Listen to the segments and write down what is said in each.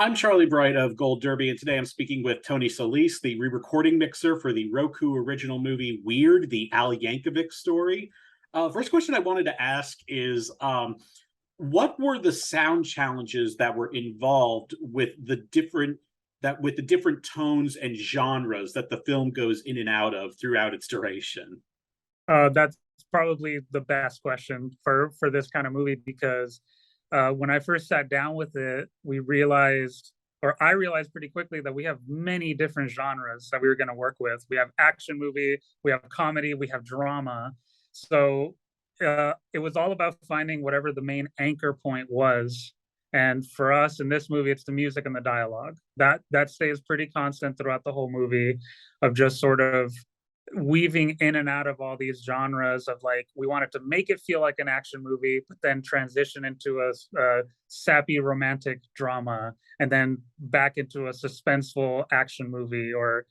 I'm Charlie Bright of Gold Derby, and today I'm speaking with Tony Solis, the re-recording mixer for the Roku original movie Weird, the Al Yankovic Story. First question I wanted to ask is, what were the sound challenges that were involved with the different tones and genres that the film goes in and out of throughout its duration? That's probably the best question for this kind of movie because when I first sat down with it, I realized pretty quickly that we have many different genres that we were going to work with. We have action movie, we have comedy, we have drama. So it was all about finding whatever the main anchor point was. And for us in this movie, it's the music and the dialogue. That stays pretty constant throughout the whole movie, of just sort of weaving in and out of all these genres of, like, we wanted to make it feel like an action movie but then transition into a sappy romantic drama and then back into a suspenseful action movie, or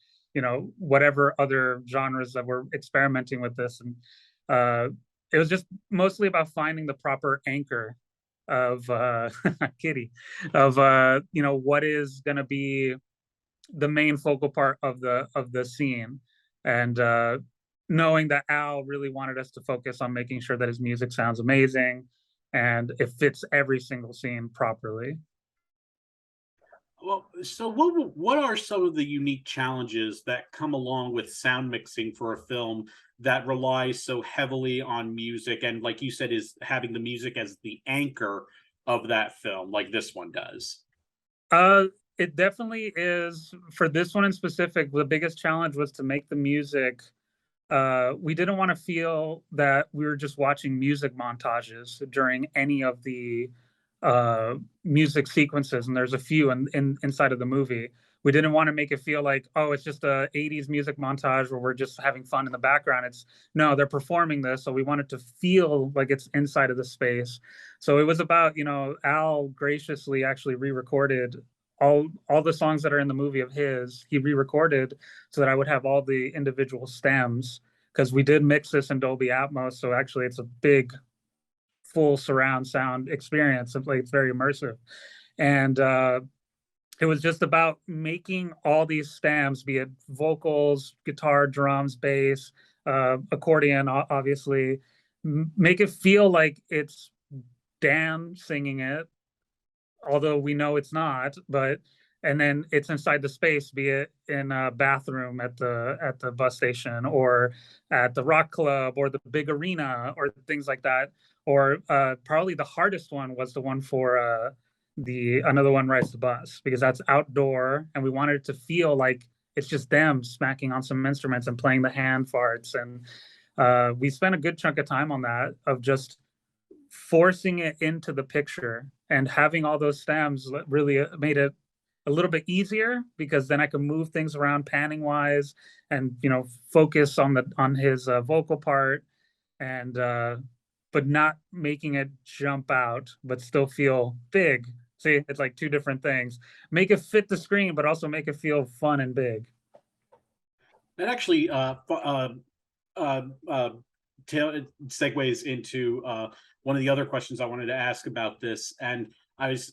whatever other genres that we're experimenting with this. And it was just mostly about finding the proper anchor of kitty of what is going to be the main focal part of the scene. And knowing that Al really wanted us to focus on making sure that his music sounds amazing and it fits every single scene properly. Well, so what are some of the unique challenges that come along with sound mixing for a film that relies so heavily on music and, like you said, is having the music as the anchor of that film, like this one does? Uh, it definitely is. For this one in specific, the biggest challenge was to make the music. We didn't want to feel that we were just watching music montages during any of the music sequences, and there's a few inside of the movie. We didn't want to make it feel like, oh, it's just a 80s music montage where we're just having fun in the background. It's no, they're performing this, so we wanted to feel like it's inside of the space. So it was about, Al graciously actually re-recorded all the songs that are in the movie of his. He re-recorded so that I would have all the individual stems, because we did mix this in Dolby Atmos. So actually, it's a big, full surround sound experience. It's very immersive, and it was just about making all these stems, be it vocals, guitar, drums, bass, accordion, obviously, make it feel like it's Dan singing it, although we know it's not. But and then it's inside the space, be it in a bathroom at the bus station, or at the rock club, or the big arena, or things like that. Or probably the hardest one was the one for the Another One Rides the Bus, because that's outdoor and we wanted it to feel like it's just them smacking on some instruments and playing the hand farts. And we spent a good chunk of time on that, of just forcing it into the picture, and having all those stems really made it a little bit easier, because then I can move things around panning wise, and focus on his vocal part, and but not making it jump out but still feel big. See, it's like two different things. Make it fit the screen but also make it feel fun and big. That actually uh, uh, segues into one of the other questions I wanted to ask about this, and I was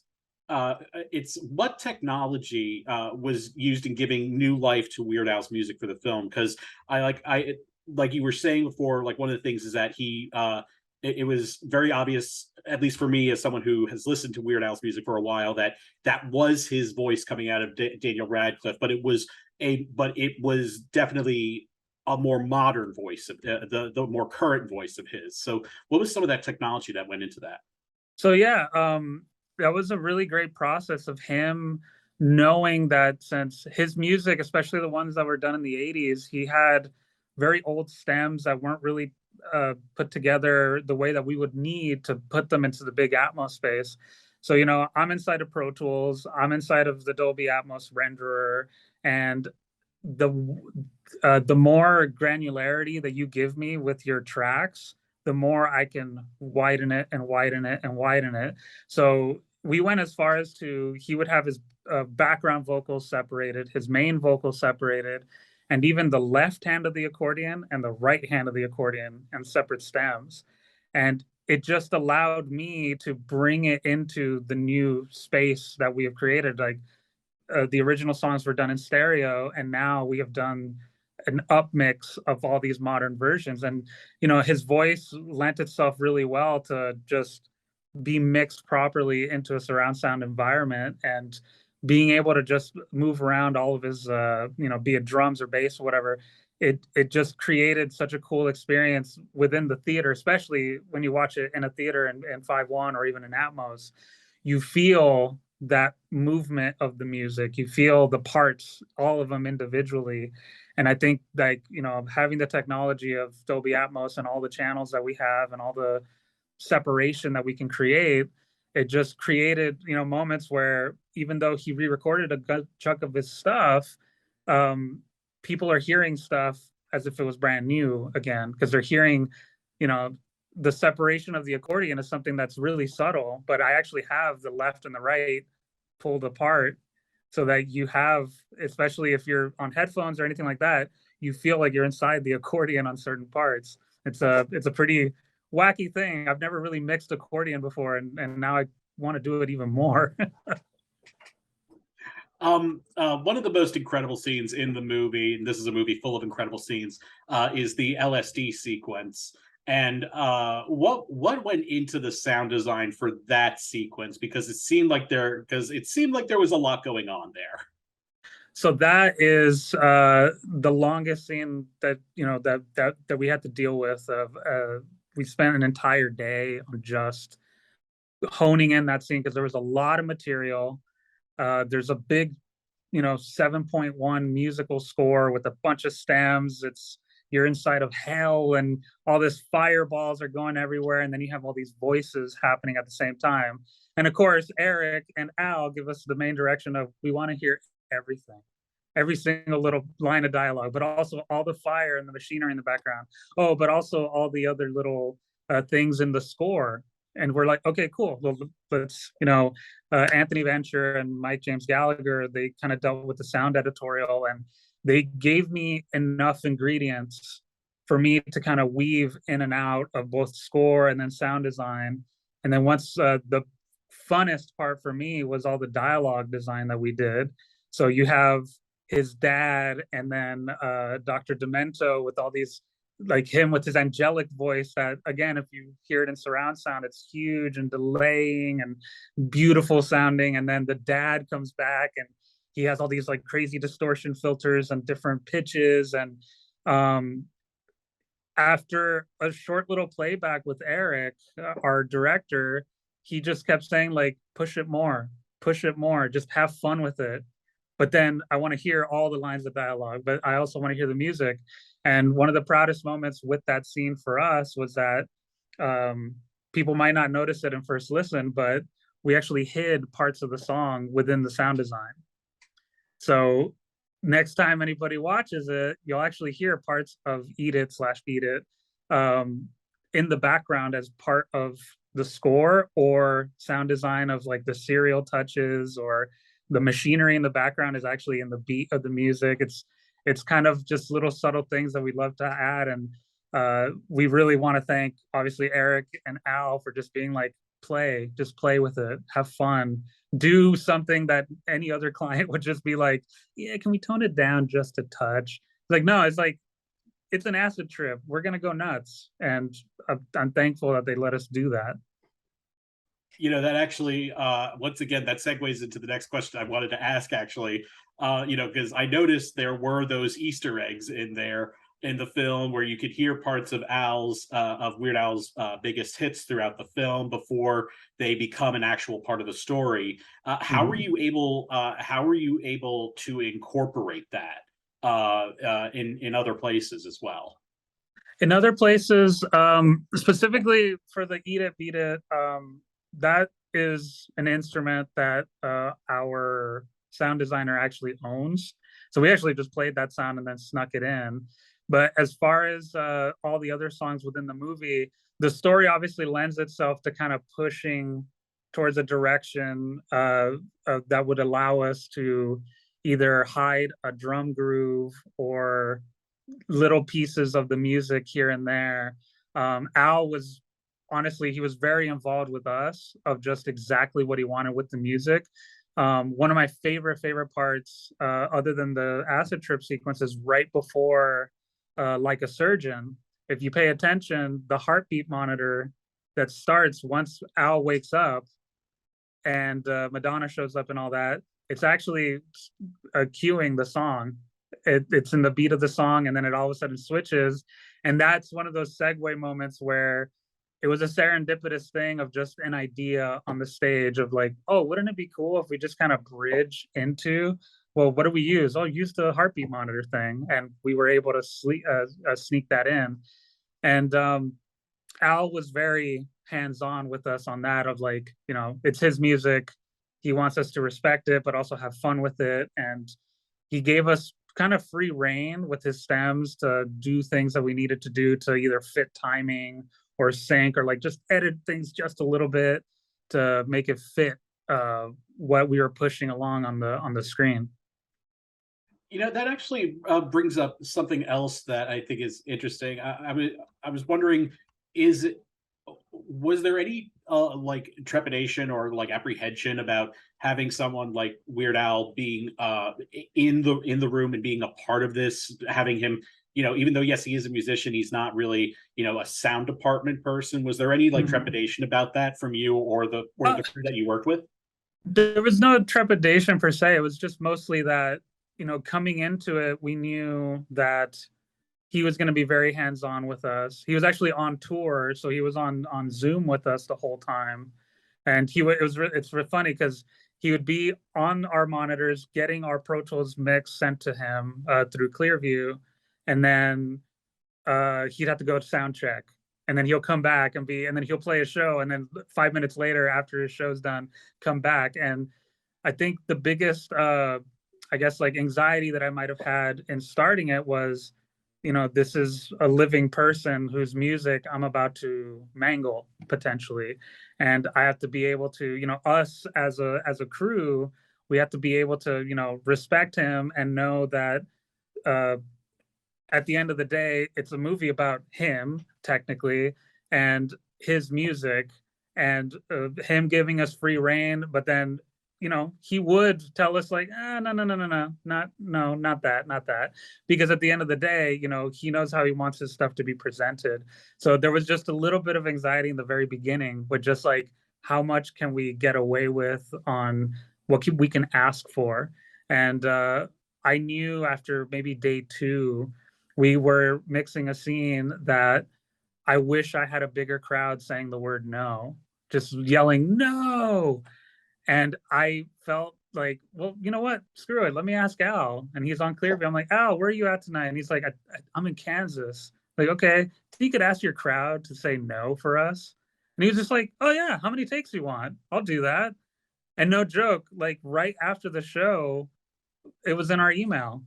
it's what technology was used in giving new life to Weird Al's music for the film? Because like you were saying before, like one of the things is that it was very obvious, at least for me as someone who has listened to Weird Al's music for a while, that that was his voice coming out of Daniel Radcliffe, but it was definitely a more modern voice, the more current voice of his. So, what was some of that technology that went into that? So yeah, that was a really great process of him knowing that, since his music, especially the ones that were done in the 80s, he had very old stems that weren't really put together the way that we would need to put them into the big Atmos space. So, I'm inside of Pro Tools, I'm inside of the Dolby Atmos renderer, and the the more granularity that you give me with your tracks, the more I can widen it and widen it and widen it. So we went as far as to, he would have his background vocals separated, his main vocal separated, and even the left hand of the accordion and the right hand of the accordion and separate stems. And it just allowed me to bring it into the new space that we have created. Like the original songs were done in stereo, and now we have done an up mix of all these modern versions. And his voice lent itself really well to just be mixed properly into a surround sound environment, and being able to just move around all of his be it drums or bass or whatever. It just created such a cool experience within the theater, especially when you watch it in a theater in 5.1 or even in Atmos. You feel that movement of the music, you feel the parts, all of them individually. And I think, like, having the technology of Dolby Atmos and all the channels that we have and all the separation that we can create, it just created moments where, even though he re-recorded a good chunk of his stuff, people are hearing stuff as if it was brand new again, because they're hearing you know the separation of the accordion is something that's really subtle, but I actually have the left and the right pulled apart, so that you have, especially if you're on headphones or anything like that, you feel like you're inside the accordion on certain parts. It's a pretty wacky thing. I've never really mixed accordion before, and now I want to do it even more. One of the most incredible scenes in the movie, and this is a movie full of incredible scenes, is the LSD sequence. And what went into the sound design for that sequence? Because it seemed like there was a lot going on there. So that is the longest scene that that we had to deal with. We spent an entire day on just honing in that scene, because there was a lot of material. There's a big 7.1 musical score with a bunch of stems. You're inside of hell, and all this fireballs are going everywhere, and then you have all these voices happening at the same time. And of course, Eric and Al give us the main direction of, we want to hear everything, every single little line of dialogue, but also all the fire and the machinery in the background. Oh, but also all the other little things in the score. And we're like, okay, cool. Well, let's, Anthony Venture and Mike James Gallagher, they kind of dealt with the sound editorial, and they gave me enough ingredients for me to kind of weave in and out of both score and then sound design. And then once the funnest part for me was all the dialogue design that we did. So you have his dad, and then Dr. Demento with all these, like him with his angelic voice that, again, if you hear it in surround sound, it's huge and delaying and beautiful sounding. And then the dad comes back, and he has all these like crazy distortion filters and different pitches. And after a short little playback with Eric, our director, he just kept saying, like, push it more, just have fun with it. But then I want to hear all the lines of dialogue, but I also want to hear the music. And one of the proudest moments with that scene for us was that people might not notice it in first listen, but we actually hid parts of the song within the sound design. So next time anybody watches it, you'll actually hear parts of Eat It / Beat It in the background as part of the score or sound design of like the serial touches, or the machinery in the background is actually in the beat of the music. It's kind of just little subtle things that we'd love to add. And we really want to thank, obviously, Eric and Al for just being like, just play with it, have fun, do something that any other client would just be like, yeah, can we tone it down just a touch? Like, no, it's like, it's an acid trip, we're gonna go nuts. And I'm thankful that they let us do that. That actually, once again, that segues into the next question I wanted to ask, actually. Because I noticed there were those Easter eggs in there in the film where you could hear parts of Weird Al's biggest hits throughout the film before they become an actual part of the story. How were you able to incorporate that in other places as well? In other places, specifically for the Eat It Beat It, that is an instrument that our sound designer actually owns. So we actually just played that sound and then snuck it in. But as far as all the other songs within the movie, the story obviously lends itself to kind of pushing towards a direction that would allow us to either hide a drum groove or little pieces of the music here and there. Al was honestly, he was very involved with us of just exactly what he wanted with the music. One of my favorite parts, other than the acid trip sequence, is right before Like a Surgeon. If you pay attention, the heartbeat monitor that starts once Al wakes up and Madonna shows up and all that, it's actually cueing the song. It's in the beat of the song, and then it all of a sudden switches. And that's one of those segue moments where it was a serendipitous thing of just an idea on the stage of like, oh, wouldn't it be cool if we just kind of bridge into, well, what do we use? Oh, use the heartbeat monitor thing. And we were able to sneak that in. And Al was very hands-on with us on that of like, it's his music. He wants us to respect it, but also have fun with it. And he gave us kind of free reign with his stems to do things that we needed to do to either fit timing or sync or like just edit things just a little bit to make it fit what we were pushing along on the screen. That actually brings up something else that I think is interesting. I was wondering, is it was there any like trepidation or like apprehension about having someone like Weird Al being in the room and being a part of this, having him, even though yes, he is a musician, he's not really, a sound department person. Was there any like Mhm. trepidation about that from you or Uh, the crew that you worked with? there was no trepidation per se. It was just mostly that, coming into it, we knew that he was going to be very hands-on with us. He was actually on tour, so he was on Zoom with us the whole time. And it's funny because he would be on our monitors getting our Pro Tools mix sent to him through Clearview, and then he'd have to go to sound check, and then he'll come back and then he'll play a show, and then 5 minutes later, after his show's done, come back. And I think the biggest, I guess, like anxiety that I might have had in starting it was, this is a living person whose music I'm about to mangle potentially, and I have to be able to, us as a crew, we have to be able to, respect him and know that uh, at the end of the day, it's a movie about him technically and his music and him giving us free reign. But then, he would tell us like, no, no, no, no, no, not no, not that, not that, because at the end of the day, he knows how he wants his stuff to be presented. So there was just a little bit of anxiety in the very beginning, with just like how much can we get away with on we can ask for, and I knew after maybe day two we were mixing a scene that I wish I had a bigger crowd saying the word no, just yelling no. And I felt like, well, you know what? Screw it. Let me ask Al. And he's on Clearview. I'm like, Al, where are you at tonight? And he's like, I'm in Kansas. Like, okay, you could ask your crowd to say no for us. And he was just like, oh, yeah, how many takes do you want? I'll do that. And no joke, like right after the show, it was in our email.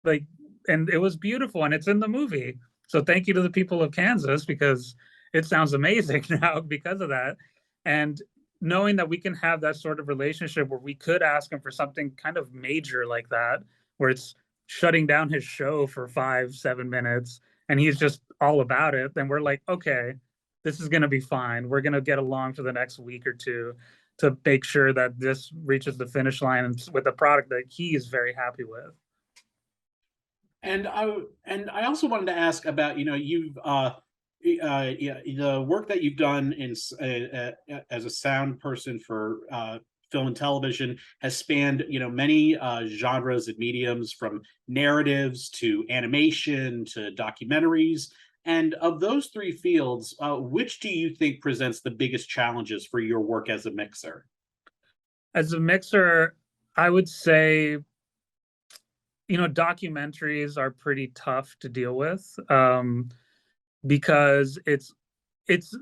Like, and it was beautiful, and it's in the movie. So thank you to the people of Kansas, because it sounds amazing now because of that. And knowing that we can have that sort of relationship where we could ask him for something kind of major like that, where it's shutting down his show for 5 7 minutes and he's just all about it, then we're like, okay, this is going to be fine. We're going to get along for the next week or two to make sure that this reaches the finish line with a product that he is very happy with. And I also wanted to ask about, you've yeah, the work that you've done as a sound person for film and television has spanned, many genres and mediums, from narratives to animation to documentaries. And of those three fields, which do you think presents the biggest challenges for your work as a mixer? As a mixer, I would say, documentaries are pretty tough to deal with, because it's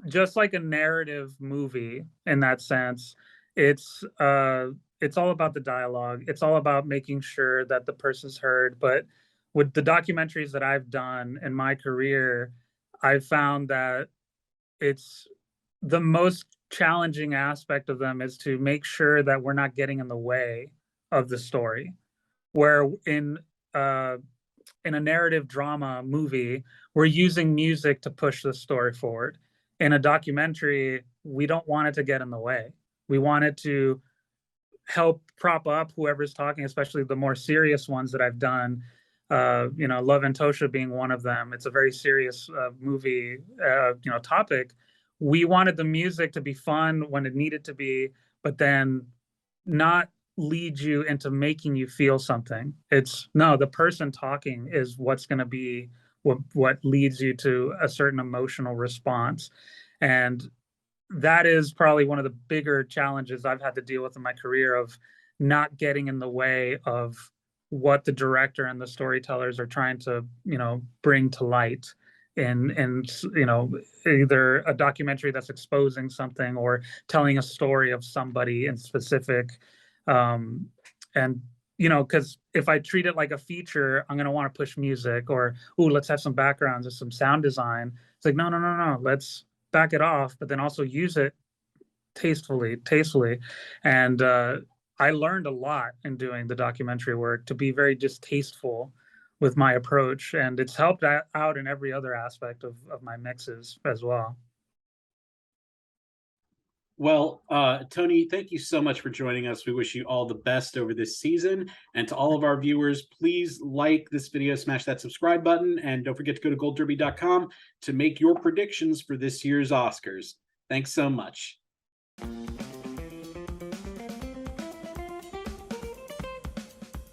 just like a narrative movie in that sense. It's all about the dialogue. It's all about making sure that the person's heard. But with the documentaries that I've done in my career, I've found that it's the most challenging aspect of them is to make sure that we're not getting in the way of the story. Where uh, in a narrative drama movie, we're using music to push the story forward. in a documentary, we don't want it to get in the way. We want it to help prop up whoever's talking, especially the more serious ones that I've done. Love and Tosha being one of them. It's a very serious movie, topic. We wanted the music to be fun when it needed to be, but then not lead you into making you feel something. It's no, the person talking is what's going to be what leads you to a certain emotional response. And that is probably one of the bigger challenges I've had to deal with in my career, of not getting in the way of what the director and the storytellers are trying to, bring to light in either a documentary that's exposing something or telling a story of somebody in specific. And because if I treat it like a feature, I'm going to want to push music, or, ooh, let's have some backgrounds or some sound design. It's like, no, no, no, no, let's back it off, but then also use it tastefully. And I learned a lot in doing the documentary work, to be very distasteful with my approach, and it's helped out in every other aspect of my mixes as well. Well, Tony, thank you so much for joining us. We wish you all the best over this season. And to all of our viewers, please like this video, smash that subscribe button, and don't forget to go to goldderby.com to make your predictions for this year's Oscars. Thanks so much.